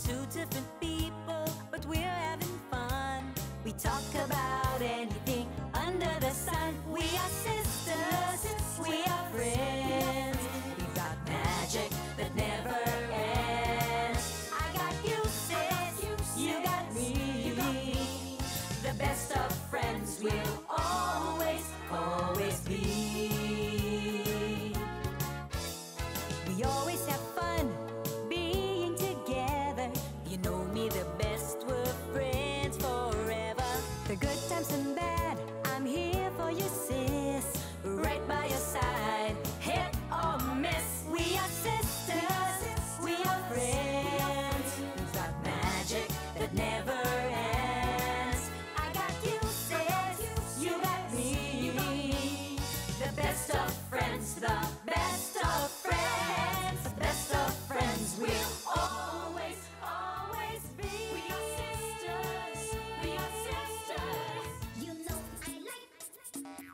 two different people, but we're having fun. We talk about anything under the sun. We are sisters, we are friends. We've got magic that never ends. I got you, sis, you got me. The best of friends will always, always be. We always have fun being together. You know me the best, we're friends forever. The good times and bad, I'm here for you, sis. Right by your side, hit or miss. We are sisters, we are friends. We've got magic that never ends. I got you, sis, you got me. The best of friends, the best of friends. The best of friends will always, always be. We are sisters, we are sisters. You know I like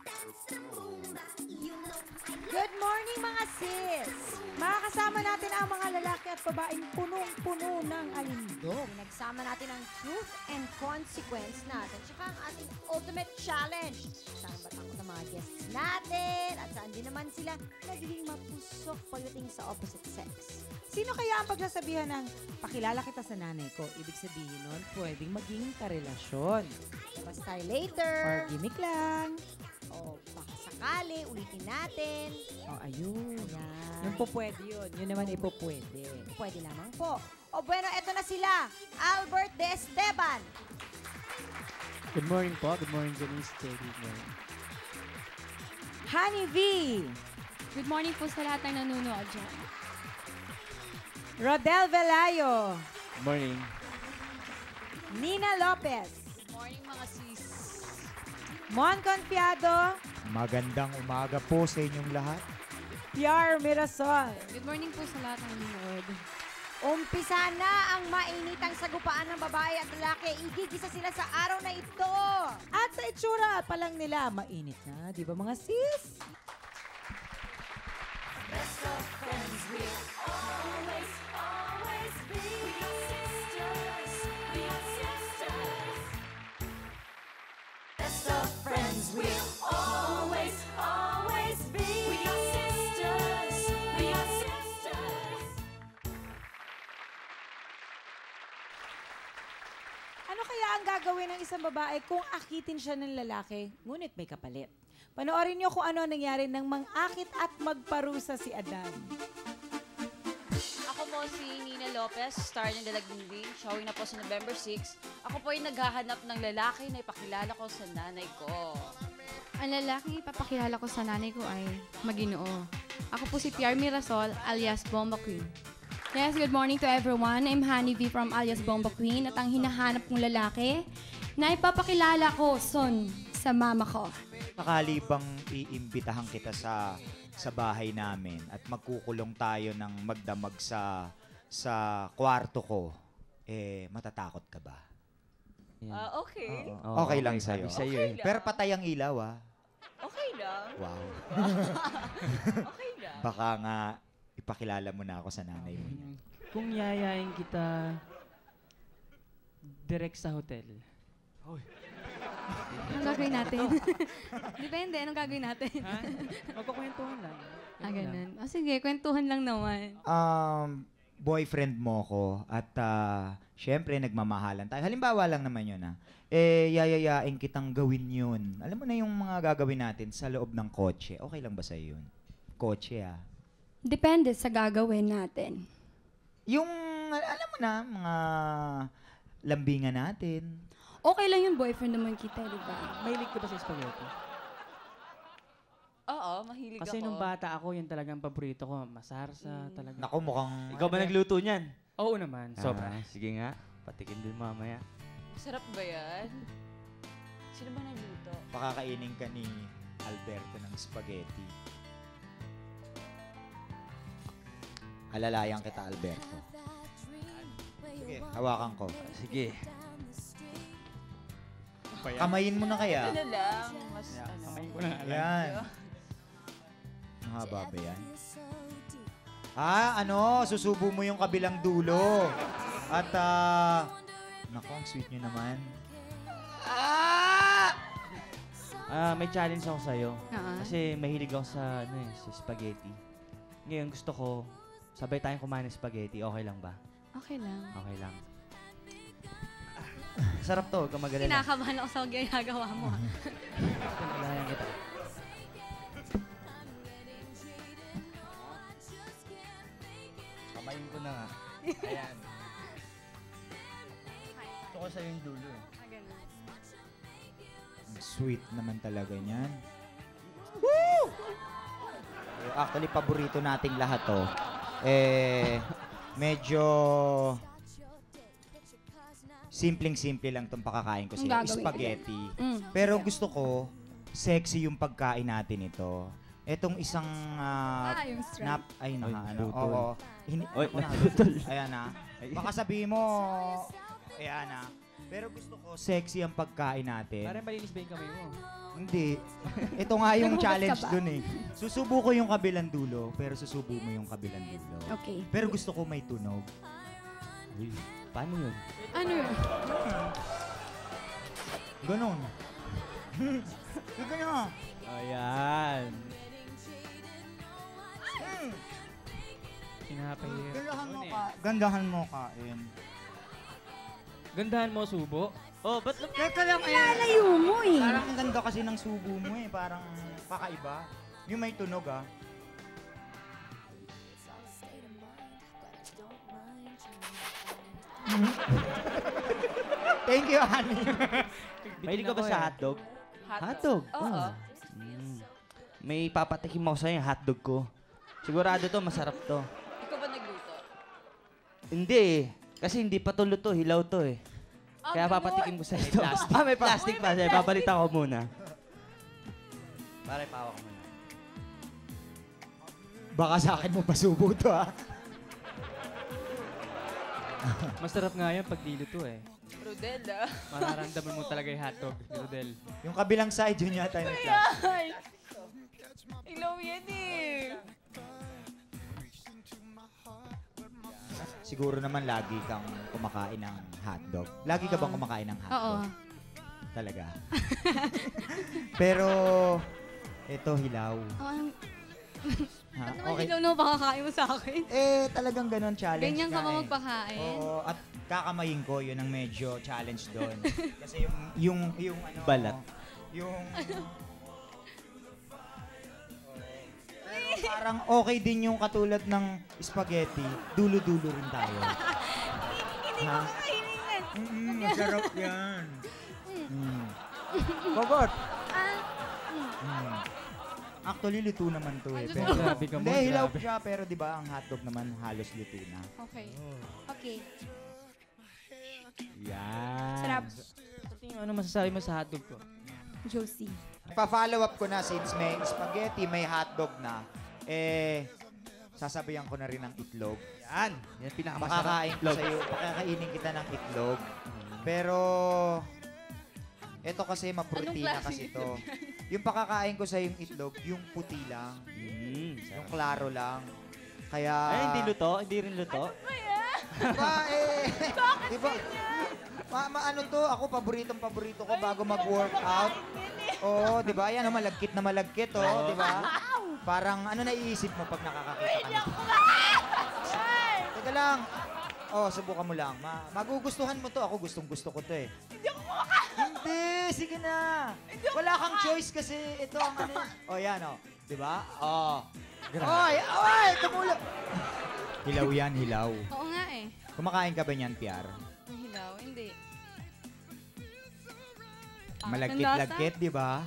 dance the rumba. You know I like. Good morning mga sis! Makakasama natin ang mga lalaki at babaeng punong-puno ng alindog. Pinagsama natin ang truth and consequence natin. Tsaka ang ating ultimate challenge. Saan ba takot ang mga guests natin? At saan din naman sila nagiging mapusok pagdating sa opposite sex. Sino kaya ang pagsasabihan ng pakilala kita sa nanay ko? Ibig sabihin nun, pwedeng maging karelasyon. Labas tayo later. Or gimmick lang. O baka sakali, ulitin natin. O ayun. Yan. Yung po pwede yun. Yun naman ipopwede. Pwede lamang po. O bueno, eto na sila. Albert De Esteban. Good morning po. Good morning, Janice. Good morning. Honey V. Good morning po sa lahat ng nanonood dyan. Rodel Velayo. Good morning. Nina Lopez. Good morning mga sis. Mon Confiado. Magandang umaga po sa inyong lahat. Piar Mirasol. Good morning po sa lahat ng nanonood. Umpisa na ang mainitang sagupaan ng babae at lalaki. Igigisa sila sa araw na ito. At sa itsura pa lang nila, mainit na. Di ba mga sis? Best of friends will always, always be. We are sisters, we are sisters. Best of friends will always, always be. We are sisters, we are sisters. Ano kaya ang gagawin ng isang babae kung akitin siya ng lalaki, ngunit may kapalit? Panoorin niyo kung ano ang nangyari ng mang-akit at magparusa si Adan. Ako po si Nina Lopez, star ng Dalagang Green, showing na po sa November 6. Ako po ay naghahanap ng lalaki na ipakilala ko sa nanay ko. Ang lalaki ipapakilala ko sa nanay ko ay Maginoo. Ako po si Pierre Mirasol alias Bomba Queen. Yes, good morning to everyone. I'm Honey V from alias Bomba Queen at ang hinahanap kong lalaki na ipapakilala ko son sa mama ko. Sakali bang iimbitahan kita sa bahay namin at magkukulong tayo ng magdamag sa kwarto ko, matatakot ka ba? Okay. Okay lang sa'yo. Sa'yo Okay eh. lang. Pero patay ang ilaw, ah. Okay lang. Wow. Okay lang. Baka nga ipakilala mo na ako sa nanay mo. Kung yayain kita direct sa hotel. Anong gagawin natin? Depende, anong gagawin natin? Ha? Magkukwentuhan lang. Ganun. Sige, kwentuhan lang naman. Boyfriend mo ko at syempre nagmamahalan tayo. Halimbawa lang naman yun, yayayain kitang gawin yun. Alam mo na yung mga gagawin natin sa loob ng kotse. Okay lang ba sa'yo yun? Kotse, Depende sa gagawin natin. Yung, alam mo na, mga lambingan natin. Okay lang yun, boyfriend naman kita, di ba? Mahilig ka ba sa spaghetti? Oo, mahilig Kasi ako. nung bata ako, yun talagang paborito ko. Masarsa talaga. Naku, mukhang... Ikaw ba nagluto niyan? Oo naman. Sobra. Sige nga, patikin din mamaya. Sarap ba yan? Sino ba nagluto? Pakakainin ka ni Alberto ng spaghetti. Alalayan kita, Alberto. Sige, hawakan ko. Sige. Kamayin mo na kaya? Ano lang, mas ano. Kamayin ko na alam. Yan. Mahaba ba yan? Susubo mo yung kabilang dulo. At, naku, ang sweet nyo naman. May challenge ako sa'yo. Oo. Kasi mahilig ako sa, sa spaghetti. Ngayon gusto ko, sabay tayong kumain ng spaghetti. Okay lang ba? Okay lang. Okay lang. Sarap to, huwag kang magalala. Kinakabahan ako sa ginagawa mo. Kinakalayan kita. Kamayin ko na nga. Ayan. Gusto ko sa'yo yung dulo eh. Ang sweet naman talaga niyan. Woo! Actually, paborito nating lahat to. Medyo simpleng-simple lang itong pakakain ko Ang sila. gagawin. Spaghetti. Mm. Pero gusto ko, sexy yung pagkain natin ito. Etong isang Yung stripe. ay naka Oy, ano. putol. Oo. Oy, Ako na. naputol. Ayan na. Baka sabihin mo, ayan na. Pero gusto ko, sexy ang pagkain natin. Parang malinis ba yung kamay mo? Hindi. Ito nga yung Naghugas ka challenge ba? dun eh. Susubo ko yung kabilang dulo, pero susubo mo yung kabilang dulo. Okay. Pero gusto ko may tunog. Uy, paano yun? Ano yun? Ganon. Ganon. Ayan. Pinapahirap. Gandahan mo kain. Gandahan mo, subo. Oh, ba't Teka lang eh. Lalayo mo eh. Parang ang ganda kasi ng subo mo eh. Parang kakaiba. Yung may tunog ah. Thank you, honey. Mahilig ka ba sa hotdog? Hotdog? Oo. Mm. May papatikim ako sa'yo yung hotdog ko. Sigurado to, masarap to. Ikaw ba nagluto? Hindi eh. Kasi hindi pa to luto, hilaw to eh. Kaya papatikim ko sa'yo ito. May plastic pa. Sige, babalitan ko muna. Para ipawa ko muna. Baka sa akin mo pasubo to ah. Masarap nga yan pag diluto eh. Rodel, ah. Mararamdaman mo talaga yung hotdog, Rodel. Yung kabilang side yun yata yung plastic. Ay! Ilaw yan eh. Siguro naman lagi kang kumakain ng hotdog. Lagi ka bang kumakain ng Oo. hotdog? Talaga. Pero, ito hilaw. Ha? Ano naman ikaw na pakakain mo sa akin? Talagang ganon challenge Ganyan ka nga ba eh. magpakain? Oo, at kakamayin ko, yun ang medyo challenge doon. Kasi yung ano, Balat. Yung... Pero parang okay din yung katulad ng spaghetti, dulo-dulo rin tayo. Hindi ko kakainin yan. Masarap yan. Bagot. Actually, luto naman to eh. Pero, Grabe ka mo, hindi, hilaw grabe. siya. Pero di ba ang hotdog naman halos luto na. Okay. Okay. Yan. Sarap. Sa tingin mo, ano masasabi mo sa hotdog ko? Josie. Pa-follow up ko na since may spaghetti, may hotdog na. Sasabayan ko na rin ng itlog. Yan. Yan pinakamasarap. Makakain ko sa'yo, pakakainin kita ng itlog. Pero, eto kasi maprotina Anong kasi klaseng to. Yung pakakain ko sa yung itlog, yung puti lang. Yung klaro lang. Kaya... Ay, hindi luto? Hindi rin luto? Diba diba? Ano to? Ako, paborito ko bago mag-workout. Oo, diba? Yan, malagkit na malagkit, oh. Diba? Parang, ano naiisip mo pag nakakakita ka na? Teka lang. Oh, subukan mo lang. Magugustuhan mo to. Ako, gustong-gusto ko to eh. Hindi, sige na. Wala kang choice kasi ito ang ano. Oh, yan oh. 'Di ba? Oh. Oy, tumulong. Hilaw yan, hilaw. Oo nga eh. Kumakain ka ba niyan, Piar? Ang hilaw, hindi. Malagkit-lagkit, 'di ba?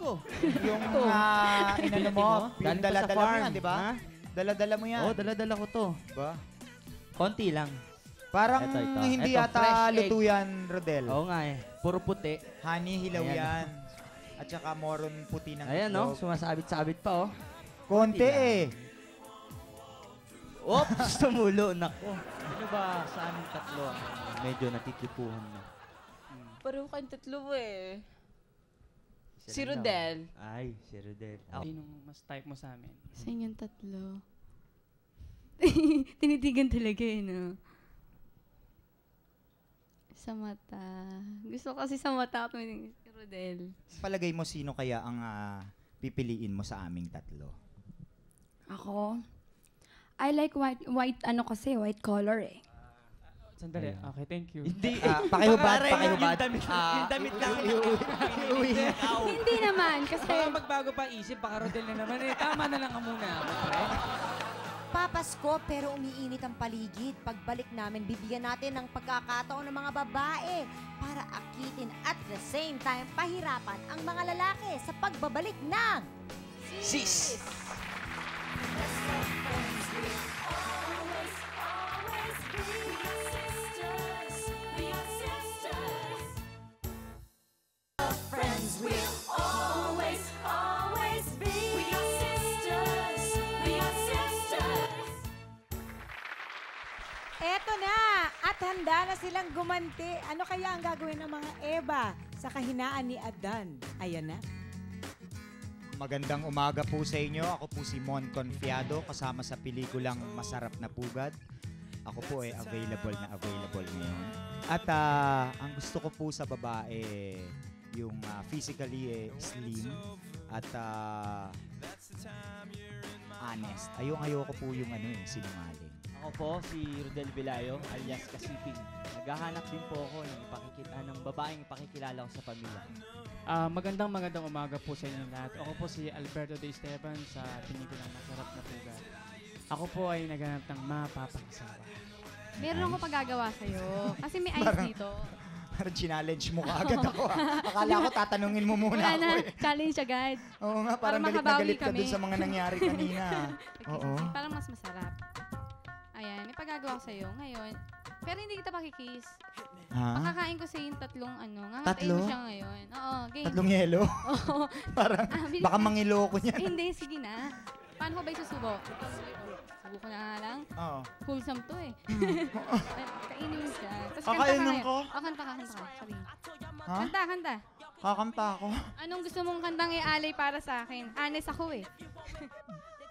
Ko. Yung inano mo, yung Galing pa sa dala-dala mo farm, yan, 'di ba? ha? Dala-dala mo yan. Oo, dala-dala ko to. Ba? Konti lang. Parang Ito. hindi Ito, yata fresh egg. luto yan, Rodel. Oo nga eh. Puro puti. Honey, hilaw Ayan. yan. At saka moron puti ng Ayan no, itlog. sumasabit-sabit pa oh. Konti eh. Oops, tumulo. Nako. Ano ba sa aming tatlo? Medyo natitipuhan na. Pareho kayong tatlo eh. Isa Si lang daw. Rodel. Ay, si Rodel. Sinong mas type mo sa amin? Sa inyong tatlo. Tinitigan talaga eh, no? Sa mata. Gusto ko kasi sa mata tumitingin si Rodel. Palagay mo sino kaya ang pipiliin mo sa aming tatlo? Ako? I like white white color eh. Sandali. Ayun. Okay, thank you. Hindi. Pakihubad. Yung damit lang. Hindi naman, kasi Baka magbago pa isip, baka Rodel na naman eh. Tama na lang ka muna. Papasko pero umiinit ang paligid. Pagbalik namin, bibigyan natin ng pagkakataon ng mga babae para akitin at the same time pahirapan ang mga lalaki sa pagbabalik ng Sis! Friends will always, always be. We are sisters. We are sisters. Eto na! At handa na silang gumanti. Ano kaya ang gagawin ng mga Eva sa kahinaan ni Adan? Ayan na. Magandang umaga po sa inyo. Ako po si Mon Confiado, kasama sa pelikulang Masarap na Pugad. Ako po ay available ngayon. At ang gusto ko po sa babae, yung physically slim at honest. Ayoko po yung sinungaling. Ako po, si Rodel Vilayo, alias Kasiping. Naghahanap din po ako ng babaeng ipakikilala ko sa pamilya. Magandang umaga po sa inyo lahat. Ako po si Alberto De Esteban sa pelikulang Masarap na Pugad. Ako po ay naghanap ng mapapangasawa. meron ako pagagawa sa'yo. Kasi may ice dito. Parang challenge mo kaagad ako. Akala ko tatanungin mo muna Wala ako na, eh. challenge agad. Oo nga, parang galit na makabawi galit ka kami. dun sa mga nangyari kanina. Oo. Parang mas masarap. Ayan, may pagagawa ko sa'yo ngayon. Pero hindi kita pakikiss. Ha? Pakakain ko sa'yo yung tatlong ngangatayin mo Tatlo? siya ngayon. Oo, game. Tatlong yelo? Oo. Parang Bilis baka na. mangilo ko niyan. Hindi, sige na. Paano ko ba isusubo? Subo ko na nga lang. Oo. Wholesome to eh. Kainin mo siya. Tapos Kakainin ko? Kanta ka. Sabi. Ha? Kanta. Kakanta ako? Anong gusto mong kantang ialay para sa akin? Honest ako eh.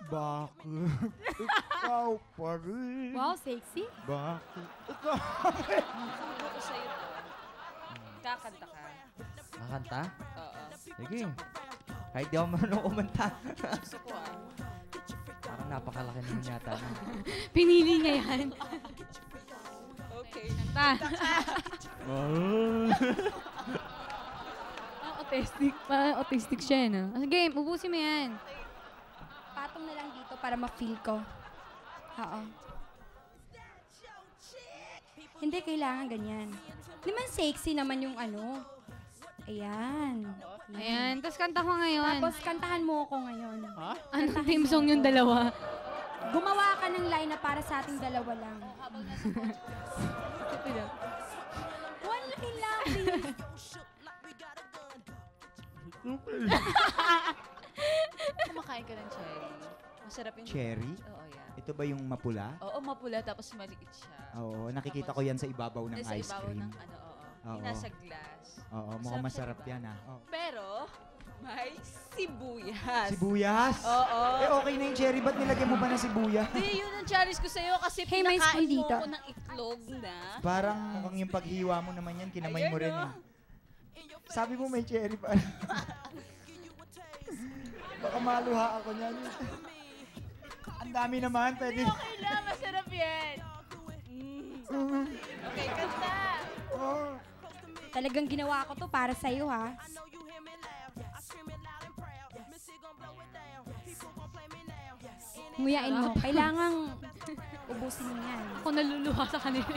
Bakit ikaw pa rin? Wow, sexy. Bakit ikaw? Subo ko sa'yo to. Kakanta ka. Makanta? Oo. Sige. Kahit di ako marunong kumanta. Gusto ko Parang napakalaki naman yata. Pinili niya yan. Okay. Kanta. Autistic pa. Autistic siya, no? Sige, ubusin mo yan. Patong na lang dito para ma-feel ko. Oo. Hindi kailangan ganyan. Di man sexy naman yung Ayan. Ayan. Tapos kanta ko ngayon. Tapos kantahan mo ako ngayon. Ha? Anong theme song yung dalawa? Gumawa ka ng line na para sa ating dalawa lang. Ito lang. One line lang, please. Kumakain ka ng cherry. Masarap yung Cherry? Oo, yan. Ito ba yung mapula? Oo, mapula tapos maliit siya. Oo, nakikita ko yan sa ibabaw ng Nasa ice ibabaw cream. ng oo. Oo. Yung nasa glass. Oo, mukhang Masarap masarap siya, yan Oo. Pero, may sibuyas. Sibuyas? Oo. Okay na yung cherry, ba't nilagyan mo pa ng sibuyas? Hindi, yun ang challenge ko sa'yo kasi Hey, may spoon pinakain mo dito. ko ng itlog na. Parang mukhang yung paghiwa mo naman yan, kinamay Ayan, mo rin no? Sabi mo may cherry pa. Baka maluha ako niyan. Ang dami naman, pwede. Okay lang, masarap yan. Okay, kanta. Oh. Talagang ginawa ko to para sa'yo, ha? Nguyain mo. Kailangang ubusin mo yan. Ako naluluha sa kanila.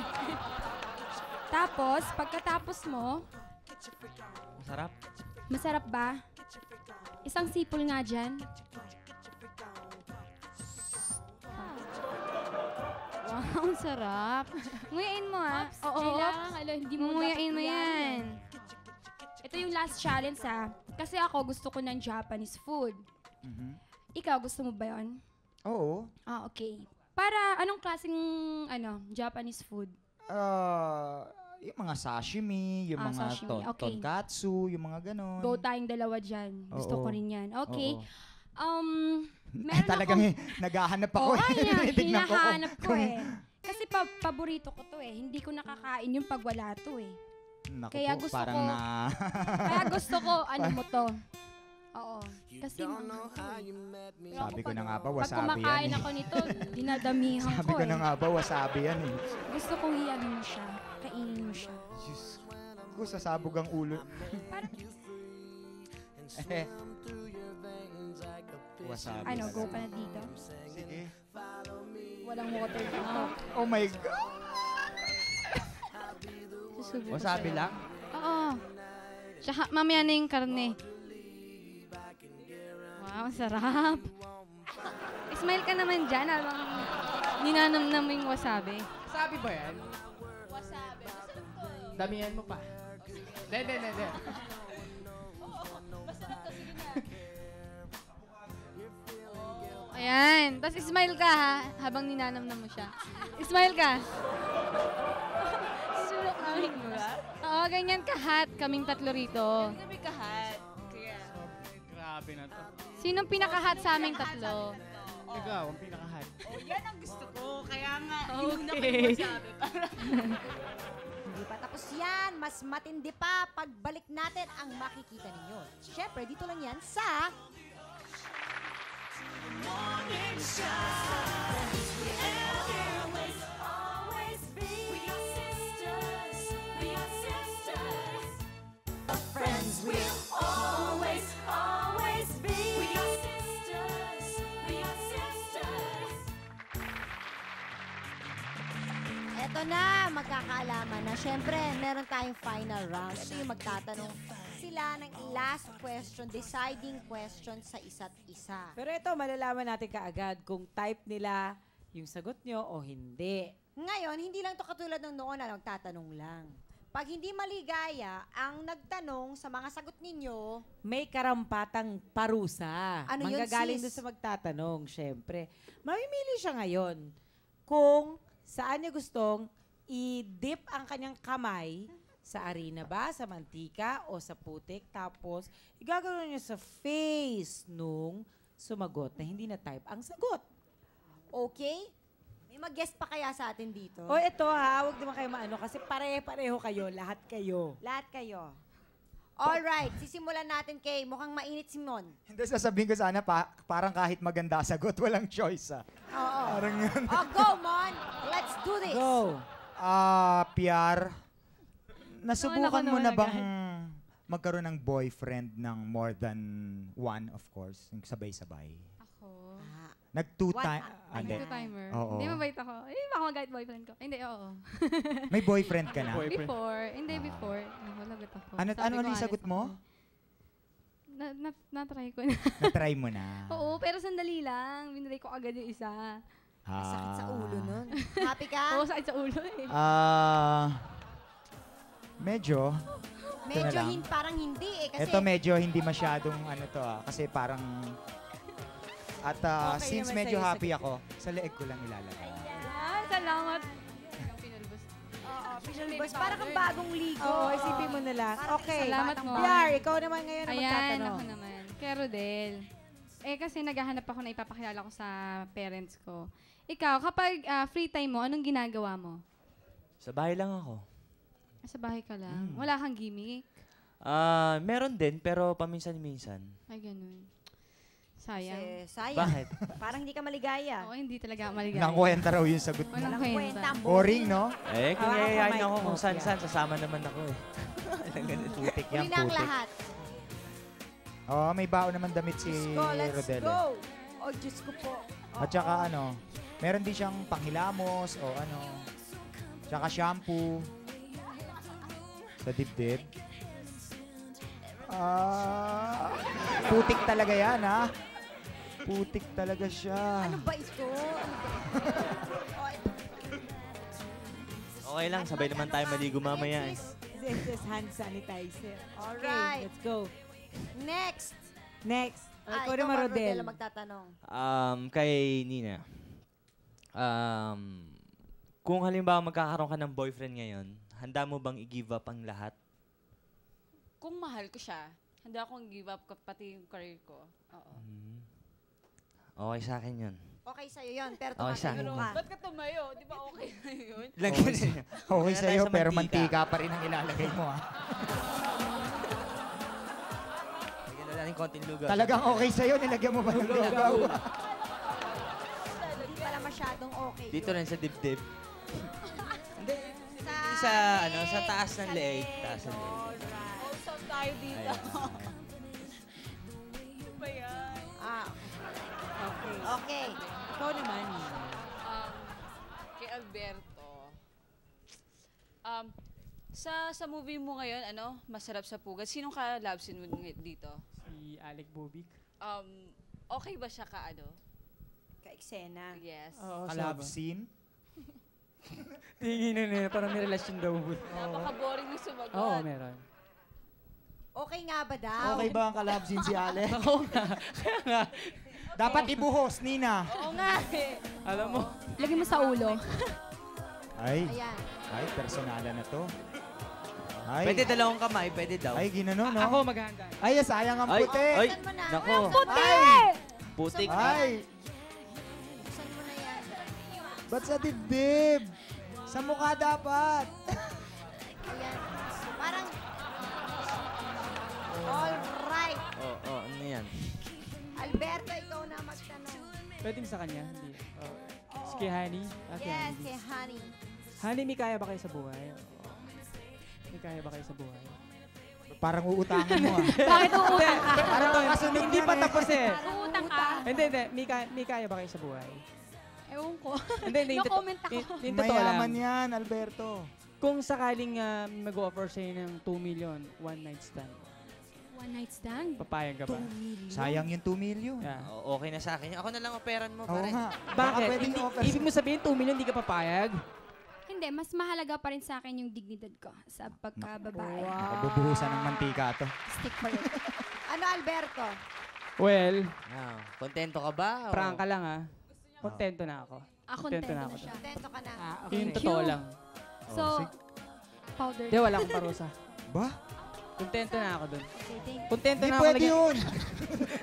Tapos, pagkatapos mo, Masarap. masarap ba? Isang sipol nga dyan. Wow, ang sarap. Nguyain mo, ha? Oo, hindi mo nguyain mo yan. Ito yung last challenge, ha? Kasi ako gusto ko ng Japanese food. Mhm. Ikaw, gusto mo ba yun? Oo. Ah, okay. Para anong klaseng Japanese food? Yung mga sashimi, yung mga Sashimi, okay. tonkatsu, yung mga ganon. Go tayong dalawa dyan. Gusto Oo. ko rin yan. Okay. Oo. Meron Talagang akong... naghahanap ako. Oo, Tinitignan ko kung- hinahanap ko kung- eh. Kasi paborito ko to eh. Hindi ko nakakain yung pag wala to eh. Naku Kaya po, gusto parang ko- na... Kaya gusto ko, ano mo to. Oo. Kasi Sabi ko na nga ba, pag wasabi kumakain yan eh. ako nito, dinadamihan Sabi ko ko eh. na nga ba, wasabi yan eh. Gusto kong iyan mo siya. Kainin mo siya. Diyos ko, sasabog ang ulo. Eh. Wasabi. Ano, go ka na dito. Sige. Walang water dito. Oh my God! Susubo ko Wasabi sa'yo. lang? Oo. Tsaka mamaya na yung karne. Wow, sarap. Smile ka naman dyan habang ninanamnam mo yung wasabi. Sabi ba yan? Wasabi. Masarap to. Damihan mo pa. Hindi. Masarap to. Sige na. Ayan. Tapos smile ka ha, habang ninanamnam mo siya. Smile ka. Sulok namin ba? Oo, ganyan kahat. Kaming tatlo rito. Hindi kami kahat. Kaya, Grabe na to. Sinong pinakahat sa aming tatlo? Ikaw, ang pinakahan. yan ang gusto ko. Kaya nga, Okay. inuna ko yung wasabi. Hindi pa tapos yan. Mas matindi pa pagbalik natin ang makikita ninyo. Siyempre, dito lang yan sa... Always be. We are sisters. We are sisters. Friends will always, always be. We are sisters. We are sisters. Eto na, magkakaalaman na. Siyempre, meron tayong final round. Ito yung magtatanong sila ng last question, deciding question sa isa't isa. Pero ito, malalaman natin kaagad kung type nila yung sagot nyo o hindi. Ngayon, hindi lang to katulad ng noon na nagtatanong lang. Pag hindi maligaya ang nagtanong sa mga sagot ninyo, May karampatang parusa. Ano yun, Manggagaling sis? doon sa magtatanong, syempre. Mamimili siya ngayon kung saan niya gustong i-dip ang kanyang kamay sa arena ba, sa mantika, o sa putik. Tapos, igagawin niya sa face nung sumagot na hindi na type ang sagot. okay? May mag-guess pa kaya sa atin dito? O ito ha, huwag naman kayo maano kasi pare-pareho kayo, lahat kayo. Lahat kayo. Alright, sisimulan natin kay mukhang mainit si Mon. Hindi, sasabihin ko sana, parang kahit maganda sagot, walang choice ah. Oo. Parang yun. Oh, go, Mon! Let's do this! Go! Piar, nasubukan mo na naman bang magkaroon ng boyfriend ng more than one, of course, yung sabay-sabay? Ako. Ah, Nag-two One, time... ayan. Two timer. Oo. Hindi mabait ako. Eh, baka mag-guide boyfriend ko. Hindi, oo. May boyfriend ka na? Boyfriend. Before. Hindi, before. Naku, lagot ako. Ano Sabi ko, yung honest sagot mo? ako. Na-try ko na. Na-try mo na. Oo, pero sandali lang. Binray ko agad yung isa. sakit sa ulo Ah. nun. Happy ka? Oo, sakit sa ulo eh. Medyo. Medyo na lang. parang hindi eh. Kasi Ito medyo hindi masyadong ano to kasi parang... At Okay since naman medyo sa'yo, happy ako, sa leeg ko lang ilalagay. Ah, salamat. Pinulbos. Boys, parang kang bagong ligo. Oo, isipin mo na lang. Okay. Salamat mo. Piar, ikaw naman ngayon ang Ayan, magtatanong. ako naman. Kaya Rodel. Eh, kasi naghahanap ako na ipapakilala ko sa parents ko. Ikaw, kapag free time mo, anong ginagawa mo? Sa bahay lang ako. Sa bahay ka lang. Wala kang gimmick. Meron din, pero paminsan-minsan. Ay, ganun. Sayang. Kasi sayang. Bakit? Parang hindi ka maligaya. Oo, hindi talaga ako maligaya. Nang kwenta raw yung sagot mo. Walang Walang kwenta. kwenta. ang Boring, no? Eh, kung Hawakan ko yayayain mic ako mo, kung Piar. saan-saan, sasama naman ako eh. Putik yan, Huli na ang putik. lahat. Oh, may baon naman damit si Diyos ko, let's Rodel. go. Oh, Diyos ko po. At saka ano, meron din siyang panghilamos o ano, tsaka shampoo sa dibdib. Putik talaga yan, ha? Putik talaga siya. Ano ba ito? Ano ba ito? Okay lang, sabay naman tayo maligo mamaya eh. This is hand sanitizer. Alright. Okay, let's go. Next. Next. Ah, Ikaw ikaw naman, ba, Rodel. ang magtatanong. Kay Nina. Kung halimbawa magkakaroon ka ng boyfriend ngayon, handa mo bang i-give up ang lahat? Kung mahal ko siya, handa akong give up pati yung career ko. Oo. Okay sa akin yun. Okay sa'yo yun, pero Okay sa tumatayo akin. ka. Ba't ka tumayo? Di ba okay na yun? Lagyan niya. Okay Kaya sa'yo, tayo sa pero mantika. mantika pa rin ang ilalagay mo, ah. Lagyan na natin konting lugaw. Talagang okay sa'yo, nilagyan mo ba ng lugaw? Hindi pala masyadong okay. Dito rin sa dibdib. Hindi. Sa, Sa, sa taas ng leeg. Taas ng leeg. Alright. Oh, saan tayo dito? Ayan. Ano ba yan? Okay. Okay. Ikaw naman. Kay Alberto. Sa movie mo ngayon, Masarap sa Pugad, sinong ka-love scene mo dito? Si Alec Bobik. Okay ba siya Ka-eksena. Yes. Oo, Love scene? Tingin na parang may relasyon daw. Napaka-boring mo sumagot. Oo, meron. Okay nga ba daw? Okay ba ang kalab scene si Ale? Oo nga. Kaya nga. Dapat ibuhos, Nina. Oo nga eh. Alam mo, Lagyan mo sa ulo. Ay, Ayan. personalan na to. Ay, Pwede dalawang kamay, pwede daw. ay, ginano, no? ako maghahanda. Ay, sayang ang Ay, puti. ay, Buksan mo na. nako. Ay, Putik. ay, Buksan mo na yan. ba't sa dibdib? Sa mukha dapat. Ayan. Parang... Alright. Ano yan? Alberto, ikaw na magtanong. Pwedeng sa kanya, hindi. Si kay Honey. Yes, kay Honey. Honey, may kaya ba kayo sa buhay? May kaya ba kayo sa buhay? Parang uutangan mo, ah. Bakit uutang ka? Parang kasunod Hindi pa yan, eh. tapos eh. Uutang ka? Hindi. May kaya ba kayo sa buhay? Ewan ko. Hindi. No comment ako. Yung totoo lang. Mayaman yan, Alberto. Kung sakaling mag-offer sa'yo ng 2 million, one night stand, One night stand? papayag ka ba? Sayang yung 2 million. Yeah. Okay na sa akin. Ako na lang operan mo, Oo pare. nga. Bakit? pwedeng offer Ibig mo sabihin 2 million, di ka papayag? Hindi, mas mahalaga pa rin sa akin yung dignidad ko sa pagkababae. Bubuhusan ng mantika to. Stick for it. Ano, Alberto? Well, Kontento ka ba? O- prank ka lang ah. Kontento na ako. Kontento na na ako. siya. Contento ka na. Yung totoo lang. So, powder. Hindi, wala akong parusa. Ba? Kontento na ako dun. Okay, thank you. Kontento Hindi na ako. pwede yun.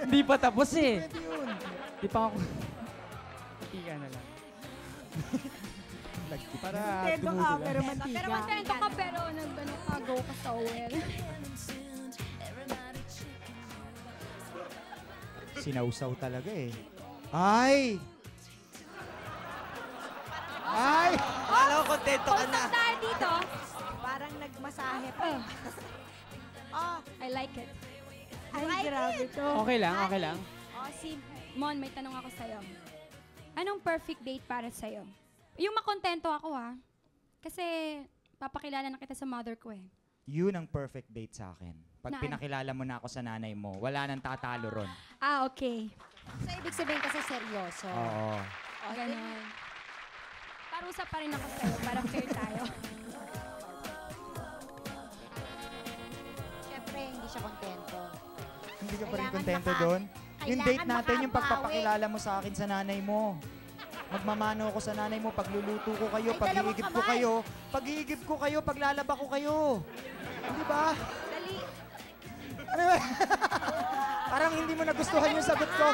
Hindi pa tapos eh. Pwede yun. Di pa ako. Tika na lang. Para Contento ka, dumudulas. pero mantika. Pero kontento ka, pero nag-go ka sa OL. Sinausaw talaga eh. Ay! Ay! Akala ko kontento ka na. Kung tayo dito, Parang nagmasahe pa. I like it. Ay, grabe to. Okay lang, okay lang. Si Mon, may tanong ako sa'yo. Anong perfect date para sa'yo? Yung makontento ako kasi papakilala na kita sa mother ko eh. Yun ang perfect date sa akin. Pag Na- pinakilala mo na ako sa nanay mo, wala nang tatalo ron. Okay. So, ibig sabihin kasi seryoso. Oo. Ganon. Parusa pa rin ako sa'yo para fair tayo. Siyempre, hindi siya kontento. Hindi ka pa rin Kailangan kontento maka- doon? Yung date kailangan natin, yung makabawi. pagpapakilala mo sa akin sa nanay mo. Magmamano ako sa nanay mo, pagluluto ko kayo, Ay, dalawang pag-iigib ko kamay. kayo, pag-iigib ko kayo, paglalaba ko kayo. Hindi ba? Dali. Ano ba? Parang hindi mo nagustuhan yung sagot ko.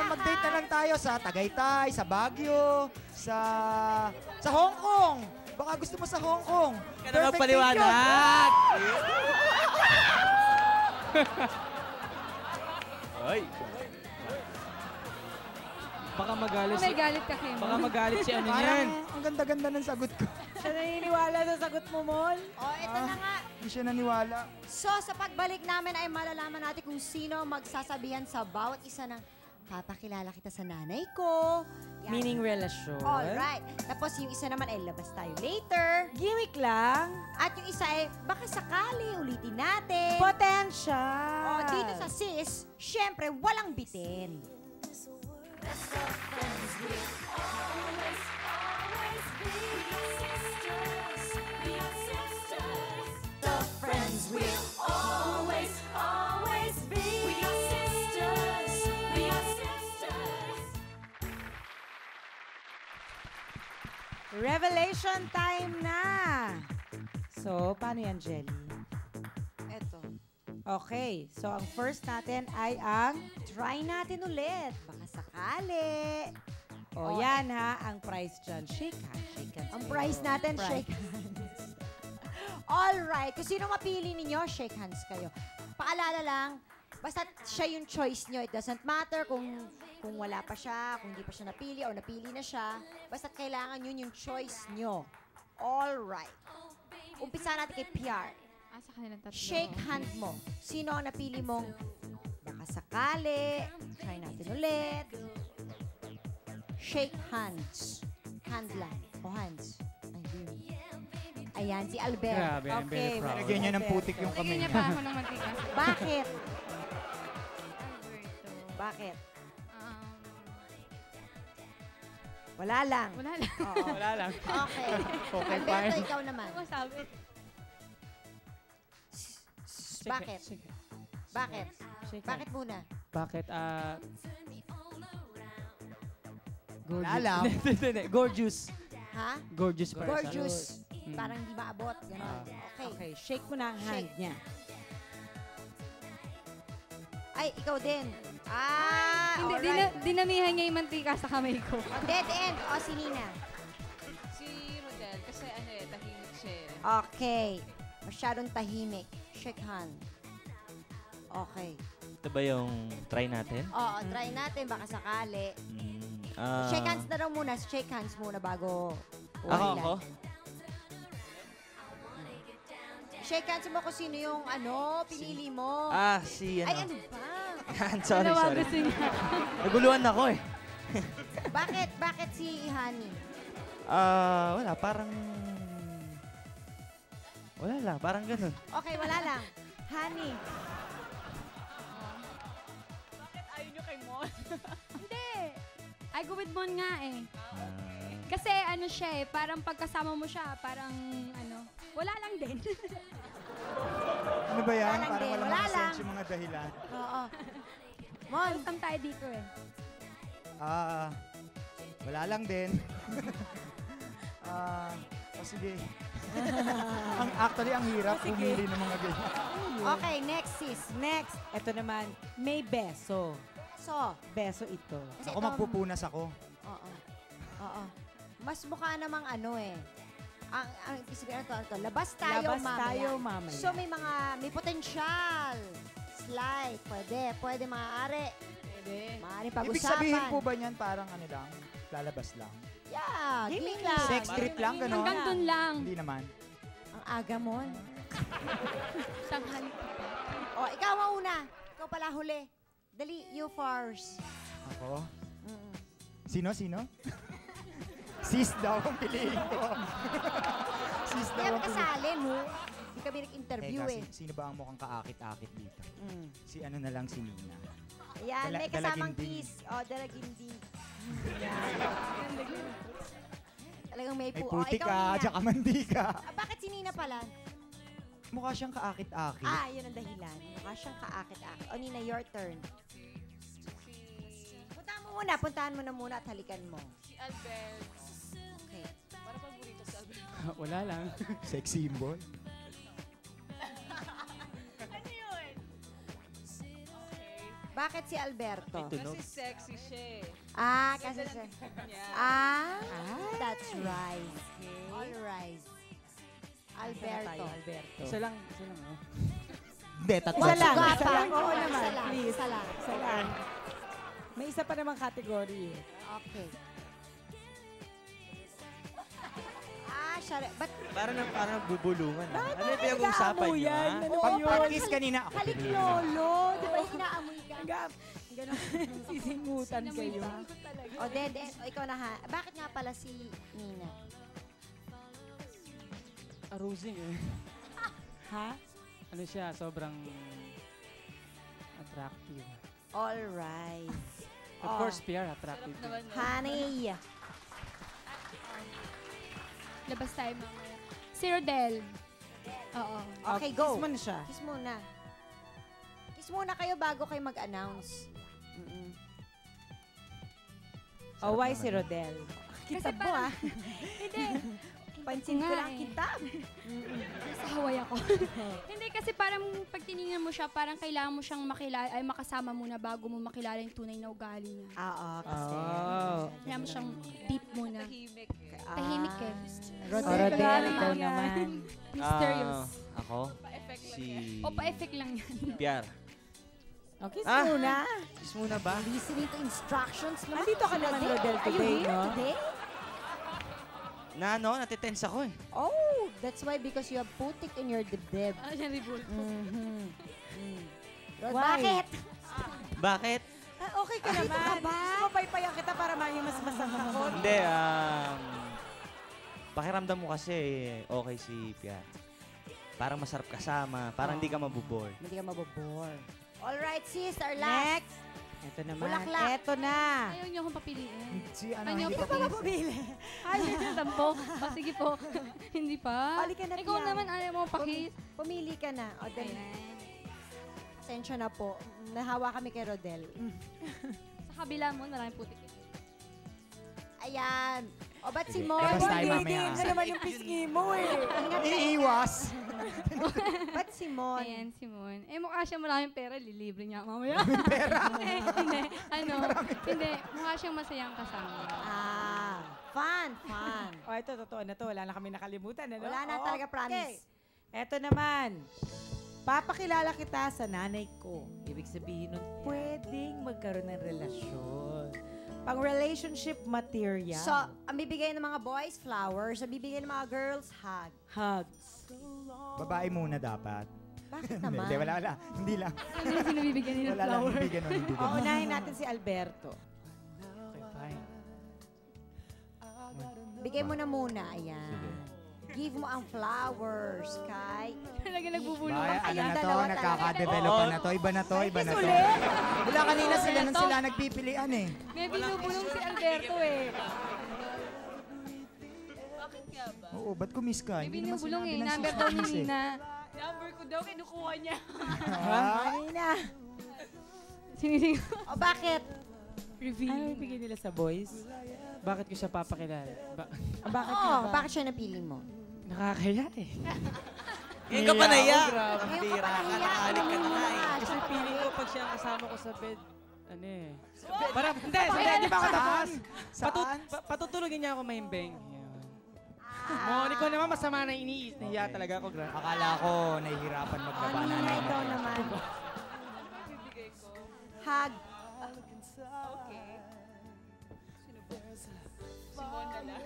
Mag-date na lang tayo sa Tagaytay, sa Baguio, sa Hong Kong. Baka gusto mo sa Hong Kong. Ka naman Perfect date paliwanag. Ay. Baka magalit May galit ka, Kim. Baka magalit si ano yun. yan. Parang ang ganda-ganda ng sagot ko. Siya naniniwala sa sagot mo, Mon. Ito na nga. Hindi siya naniwala. So, sa pagbalik namin ay malalaman natin kung sino magsasabihan sa bawat isa ng papakilala kita sa nanay ko. Yan. Meaning relasyon. Alright. Tapos yung isa naman ay labas tayo later. Gimmick lang. At yung isa ay baka sakali ulitin natin. Potential. Dito sa sis, syempre walang bitin. Revelation time na. So, paano yan, Jelly? Eto. Okay. So, ang first natin ay ang Try natin ulit. Baka sakali. O, yan ha, ang price dyan. Shake hands. Shake hands. Ang kayo. prize natin, Prize. shake hands. Alright. Kung sino mapili ninyo, shake hands kayo. Paalala lang, basta siya yung choice nyo. It doesn't matter kung wala pa siya, kung hindi pa siya napili o napili na siya. Basta kailangan yun yung choice nyo. Alright. Umpisa natin kay PR. Sa kanilang tatlo. Shake hand mo. Sino ang napili mong baka sakali? Try natin ulit. Shake hands. Hand lang. O hands. Ayun. Ayan, si Albert. Grabe, I'm very Okay, proud. Lagyan niya ng putik yung kamay Lagyan niya niya. pa ako ng mantika. Bakit? Alberto. Bakit? Um, Wala lang. wala lang. Oo. Wala lang. Okay. Okay, Alberto, fine. ikaw naman. Ano sabi? Bakit? Sige. Bakit? Shake Bakit muna? Bakit? Wala lang. Hindi. Gorgeous. Ha? Gorgeous person. Gorgeous. Mm. Parang di maabot. Ganon. Okay. Okay, shake mo na ang hand Shake. niya. Ay, ikaw din. Hindi, alright. dinamihan niya yung mantika sa kamay ko. Dead end. O, si Nina. Si Rodel, kasi tahimik siya eh. Okay. Masyadong tahimik. Shake hand. Okay. Ito ba yung try natin? Oo, try natin. Baka sakali. Ah, Shake hands na daw muna. Shake hands muna bago Ako? Shake hands mo kung sino yung pinili mo. Si Ay, ano. ano ba? sorry, Dalawa sorry. gusto niya. Naguluhan ako eh. Bakit? Bakit si Honey? Wala, parang... Wala lang, parang ganun. Okay, wala lang. Honey. Bakit ayaw nyo kay Mon? Hindi. I go with Mon nga eh. Kasi ano siya eh, parang pagkasama mo siya, parang wala lang din. Ano ba yan? Wala lang Parang din. walang Wala make lang. sense yung mga dahilan. Oo. Mon. Welcome tayo dito eh. Wala lang din. Sige. Actually, ang hirap pumili ng mga ganyan. Okay, next sis. Next, ito naman, may beso. So, Beso ito. kasi Ako magpupunas ako. Oo. Oo. Mas mukha namang ang isipin to, labas tayo Labas mamaya. tayo mamaya. So may potential. Slide, pwede maaari. Maaari Ibig pag-usapan. sabihin po ba niyan parang lang? Lalabas lang? Yeah, Gimmick game lang. Sex trip lang, gano'n? Hanggang dun lang. Hindi naman. Ang aga mo. Tanghali. O, ikaw mauna. Ikaw pala huli. Dali, you first. Ako? Sino? Sis daw ang piliin ko. Sis daw Kaya ang piliin. kasali, no? Hindi kami nag-interview Teka, eh. sino ba ang mukhang kaakit-akit dito? Mm. Si ano na lang si Nina. Ayan, may kasamang dalaginding. kiss. O, dalagindi. Talagang may May O, putik ikaw, ka, Nina. tsaka mandika. Bakit si Nina pala? Mukha siyang kaakit-akit. Yun ang dahilan. Mukha siyang kaakit-akit. O, Nina, your turn. Puntahan mo na muna at halikan mo. Si Albert. Okay. Para paborito si Albert. Wala lang. Sex symbol. Ano yun? Okay. Bakit si Alberto? Kasi sexy siya eh. Kasi siya. Yeah. That's right. All right. Alberto. Alberto. Isa lang. Hindi, tatlo. Isa lang. Sugatan. Isa lang. Oo Isa naman. lang. Please. Isa lang. Isa lang. May isa pa namang category eh. Okay. Ba't Parang bubulungan. Bakit Ano yung mo pinag-uusapan inaamoy nyo, yan? ha? Ano ba Pag yun? pag-kiss kanina, ako halik piliin mo. lolo? Di ba inaamoy ka? Ganon. Sisingutan kayo. O, O, ikaw na ha. Bakit nga pala si Nina? Arousing eh. Ha? Ano siya, sobrang attractive. All right. Of course, PR attractive. Naman no? Honey. Labas tayo mamaya. Si Rodel. Oo. Okay, go. Kiss mo na siya. Kiss muna. Kiss muna kayo bago kayo mag-announce. Oh, why si Rodel? Kitab mo, Hindi. Pansin ko Nga lang eh. kita. Nasa Hawaii ako. Hindi kasi parang pag tinignan mo siya, parang kailangan mo siyang makilala, ay makasama muna bago mo makilala yung tunay na ugali niya. Oo, kasi. Kailangan mo siyang deep muna. Tahimik eh. Tahimik eh. Rodel, ikaw yan. naman. Mysterious. Ako? Si... O pa-effect lang yan. Pierre. Okay, Ah. muna. Kiss muna ba? Listening to instructions naman. Andito ka naman, Rodel, Are you today, here no? today? Na ano, natitense ako eh. Oh, that's why because you have putik in your dibdib. Ano yan, Ribul? Rod, Why? bakit? Bakit? Ah, okay ka naman. ka ba? Mapaypayan kita para mas ako. Hindi, pakiramdam mo kasi okay si Pierre. Parang masarap kasama, parang hindi ka mabubore. Hindi ka mabobore. Alright, sis, our last. Next. Ito naman. Bulaklak. Ito na. Ayaw niyo akong papiliin. Si ano, Ayaw hindi ko ka pa papili. Ay, tampo. Sige po. Hindi pa. Halika na, Ikaw Piang. naman ayaw mo pakis. Pumili ka na. O, then, pasensya na po. Nahawa kami kay Rodel. Sa kabila mo, maraming putik. Ayan. O, ba't si Sige, Mon? labas tayo mamaya. Hindi naman yung pisngi mo eh. Iiwas. Ba't si Mon? Ayan, Simon. Eh, mukha siya maraming pera. Lilibre niya ako mamaya. Pera? Hindi. Ano? Hindi. Mukha siyang masayang kasama. Ah, fun. O, ito, totoo na to. Wala na kami nakalimutan. Ano? Wala na talaga, promise. Ito naman. Papakilala kita sa nanay ko. Ibig sabihin nun, pwedeng magkaroon ng relasyon. Pang relationship material. So, ang bibigay ng mga boys, flowers. Ang bibigay ng mga girls, hug. Hugs. Babae muna dapat. Bakit Hindi, naman? hindi, wala. Hindi lang. Ano yung sinabibigyan niya ng Wala lang, flower? hindi ganun, hindi O, ganun. unahin natin si Alberto. Okay, fine. Bigay mo na muna. Ayan. Give mo ang flowers, kay... Talaga nagbubulong. Baya, ano Kayong na to, dalawa nagkakadevelop talaga. na to, iba na to, iba na to. Wala kanina sila nang sila nagpipilian eh. May binubulong si Alberto eh. Bakit nga ba? Oo, ba't kumiss ka? May Hindi naman binubulong sinabi eh. ng Number sis daw ni kumiss eh. Nina. Number ko daw, kinukuha niya. Kanina. Sinising. O, bakit? Ano ibigay nila sa boys? Bakit ko siya papakilala? Bakit Oo, nga ba? bakit siya napili mo? Nakakaya eh. Ngayon ka pa naiya. Grabe. Ngayon ka pa nahiya, Nakahalik ka na nga eh. Kasi feeling ko pag siya ang kasama ko sa bed, ano eh. Parang, hindi, di ba ako tapos? Saan? Patutulogin niya ako mahimbing. Yun. Moni ko naman masama na iniis. Nahiya talaga ako. Akala ko nahihirapan O, maglaba na Nina, ikaw naman. Hug. Okay. Sino ba? Simon na lang.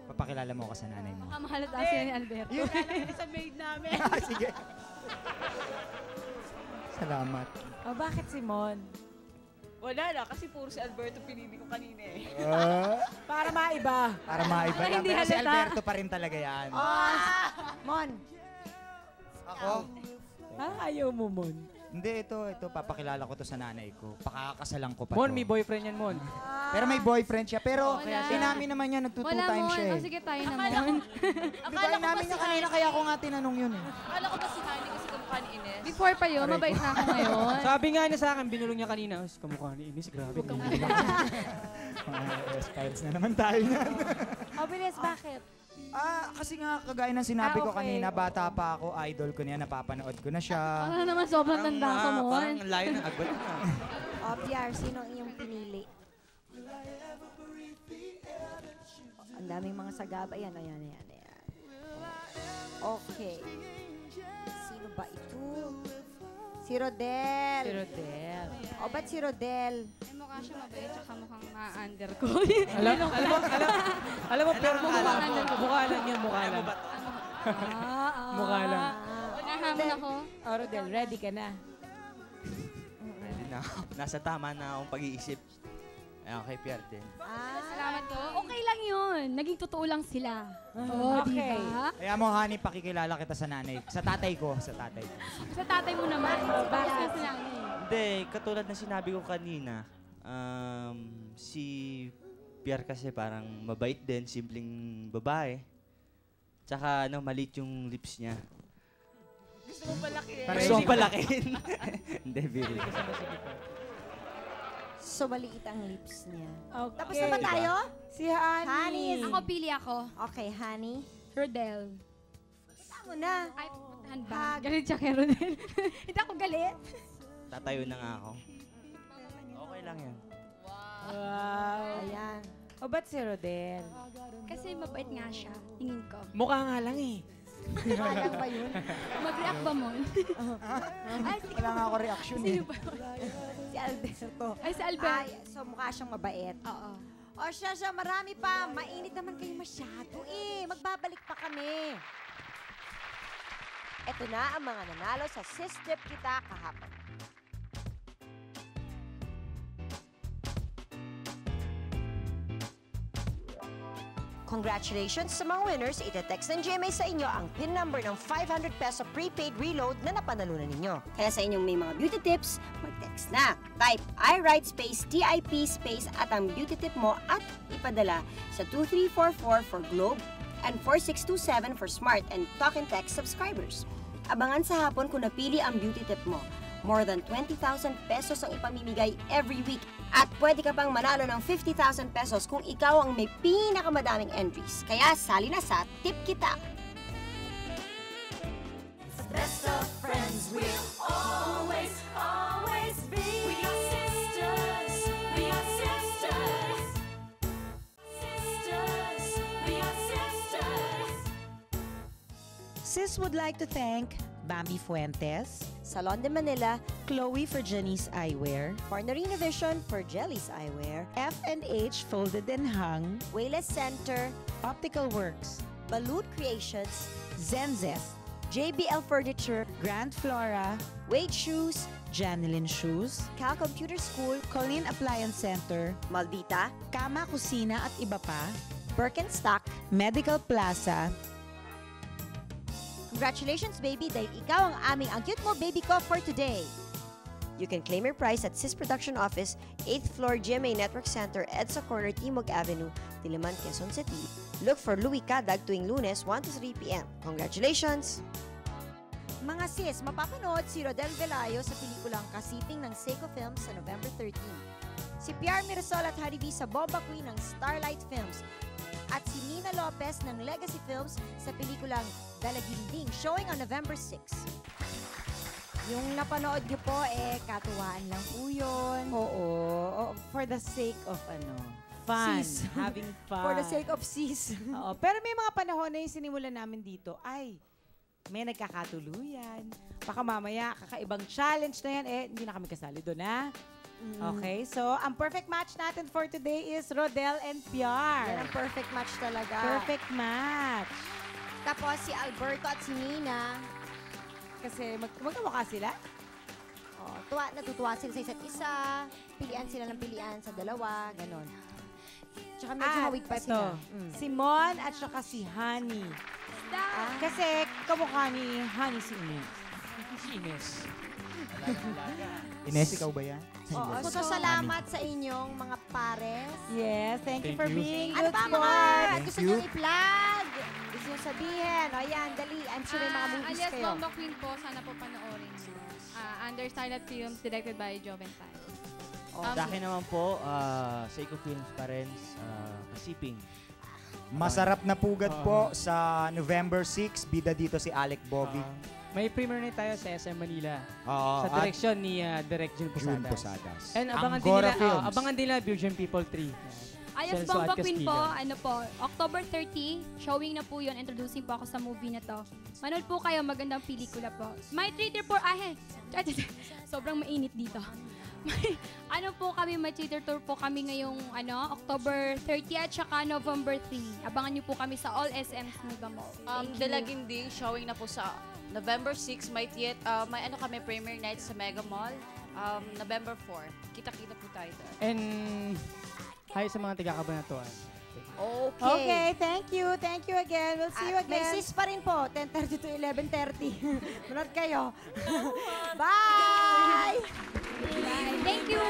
Papakilala mo ako sa nanay mo. Kamahalata siya ni Alberto. Sa maid namin. Sige. Salamat. O, bakit Simon? Wala na, kasi puro si Alberto pinili ko kanina eh. Para maiba. Para maiba Para lang. hindi Pero si halata. Alberto pa rin talaga yan. Mon. Ako? Ayaw mo, Mon. Hindi, ito, papakilala ko to sa nanay ko. Pakakasalan ko pa Mon, to. may boyfriend yan, Mon. Pero may boyfriend siya. Pero Wala. inamin naman niya, nagtutu Wala time mo. siya O eh. sige tayo naman. Di ba inamin niya kanina, kaya ako nga tinanong yun eh. Akala ko ba si Honey kasi kamukha ni Ines? Before pa yun, mabait na ako ngayon. Sabi nga niya sa akin, binulong niya kanina, "Us, kamukha ni Inis, grabe. Mga S-Files na naman tayo yan. O, bilis, bakit? Kasi nga, kagaya ng sinabi ko Okay. kanina, bata pa ako, idol ko niya, napapanood ko na siya. Parang naman sobrang tanda ko mo. Parang layo ng agwat na. O, PR, sino ang iyong pinili? Ang daming mga sagaba. Ayan. Okay. Sino ba ito? Si Rodel. Si Rodel. O, ba't si Rodel? Eh, mukha siya mabait, tsaka mukhang ma-under ko. Alam mo, pero mukha lang yan, mukha lang. Mukha lang. Nahamon ako. O, Rodel, ready ka na? Ready na ako. Nasa tama na akong pag-iisip. Ayun, kay Pierre din. Salamat po. Okay lang yun. Naging totoo lang sila. Oh, Okay. diba? Kaya mo, honey, pakikilala kita sa nanay. Sa tatay ko. Sa tatay mo naman. Bakit ka sa nanay? Hindi, katulad na sinabi ko kanina, si Pierre kasi parang mabait din, simpleng babae. Tsaka maliit yung lips niya. Gusto mo palaki eh. Gusto mong palakin. Hindi, bili. So, maliit ang lips niya. Okay. Tapos na ba tayo? Si Honey. Honey. Ako, pili ako. Okay, honey. Rodel. Tama na. Ay, puntahan ba? Galit siya kay Rodel. Hindi ako galit. Tatayo na nga ako. Okay lang yan. Wow. Ayan. O, ba't si Rodel? Kasi mabait nga siya, tingin ko. Mukha nga lang eh. Alam ba yun? Mag-react ba mo? Ay, sige. Wala nga ako reaction Sino ba? Si Alberto. Ay, si Albert. Ay, so mukha siyang mabait. Oo. O siya, marami pa. Mainit naman kayo masyado eh. Magbabalik pa kami. Ito na ang mga nanalo sa Sis Trip Kita kahapon. Congratulations sa mga winners. Ite-text ng GMA sa inyo ang PIN number ng 500 peso prepaid reload na napanalunan ninyo. Kaya sa inyong may mga beauty tips, mag-text na. Type iWrite space TIP space at ang beauty tip mo at ipadala sa 2344 for Globe and 4627 for Smart and Talk and Text subscribers. Abangan sa hapon kung napili ang beauty tip mo. More than 20,000 pesos ang ipamimigay every week. At pwede ka pang manalo ng 50,000 pesos kung ikaw ang may pinakamadaming entries. Kaya sali na sa Tip Kita! Best of friends will always, always be. We are sisters, we are sisters. Sisters, we are sisters. Sis would like to thank Bambi Fuentes, Salon de Manila, Chloe for Janice Eyewear, Cornerino Vision for Jelly's Eyewear, F&H Folded and Hung, Wayless Center, Optical Works, Balut Creations, Zenzes, JBL Furniture, Grand Flora, Wade Shoes, Janilyn Shoes, Cal Computer School, Colleen Appliance Center, Maldita, Kama Kusina at iba pa, Birkenstock. Medical Plaza, Congratulations, baby, dahil ikaw ang aming Ang Cute Mo Baby Ko for today. You can claim your prize at Sis Production Office, 8th floor GMA Network Center, EDSA Corner, Timog Avenue, Diliman, Quezon City. Look for Louie Cadag tuwing Lunes, 1 to 3 p.m. Congratulations! Mga sis, mapapanood si Rodel Velayo sa pelikulang Kasiping ng Seiko Films sa November 13. Si Pierre Mirasol at Harry B sa Bomba Queen ng Starlight Films. At si Nina Lopez ng Legacy Films sa pelikulang Dalaginding, showing on November 6. Yung napanood nyo po, katuwaan lang po yun. Oo, for the sake of fun, Sis. having fun. For the sake of sis. Oo, pero may mga panahon na yung sinimulan namin dito, may nagkakatuluyan. Baka mamaya, kakaibang challenge na yan, hindi na kami kasali doon, ha? Okay, so ang perfect match natin for today is Rodel and Piar. Yan ang perfect match talaga. Perfect match. Tapos si Alberto at si Nina. Kasi magkamukha sila. Natutuwa sila sa isa't isa. Pilian sila ng pilian sa dalawa. Ganon. Tsaka medyo hawig pa ito, sila. si Mon at saka si Honey. Kasi kamukha ni Honey si Ines. Si Ines. Ines, ikaw ba yan? So, salamat sa inyong mga pares. Yes, thank you for Thank you. being Ano good ba mga sport. gusto nyo i-plug? Gusto nyo sabihin? O yan, dali. I'm sure may mga movies Alias kayo. Bomba Queen po, sana po panoorin nyo. Under Silent Films, directed by Joventine. Sa akin naman po, Seiko Films pa rin, Kasiping. Masarap na pugad po sa November 6. Bida dito si Alec Bovig. May premiere night tayo sa SM Manila. Oo, Sa direksyon ni Direk June June Posadas. Posadas. And Anggora Films. abangan din nila Virgin People 3. Alias Celso Bomba at Queen po, Castilla. October 30, showing na po yun, introducing po ako sa movie na to. Manood po kayo, magandang pelikula po. May theater po, sobrang mainit dito. May theater tour po kami ngayong October 30 at saka November 3. Abangan niyo po kami sa all SMs Mega Mall. Thank you. Dalaginding, showing na po sa November 6, may kami premiere night sa Mega Mall. November 4. Kita-kita po tayo doon. And hi sa mga taga-Kabanatuan. Okay, thank you. Thank you again. We'll see you May again. sis pa rin po, 10:30 to 11:30. Manood kayo. Bye! Thank you.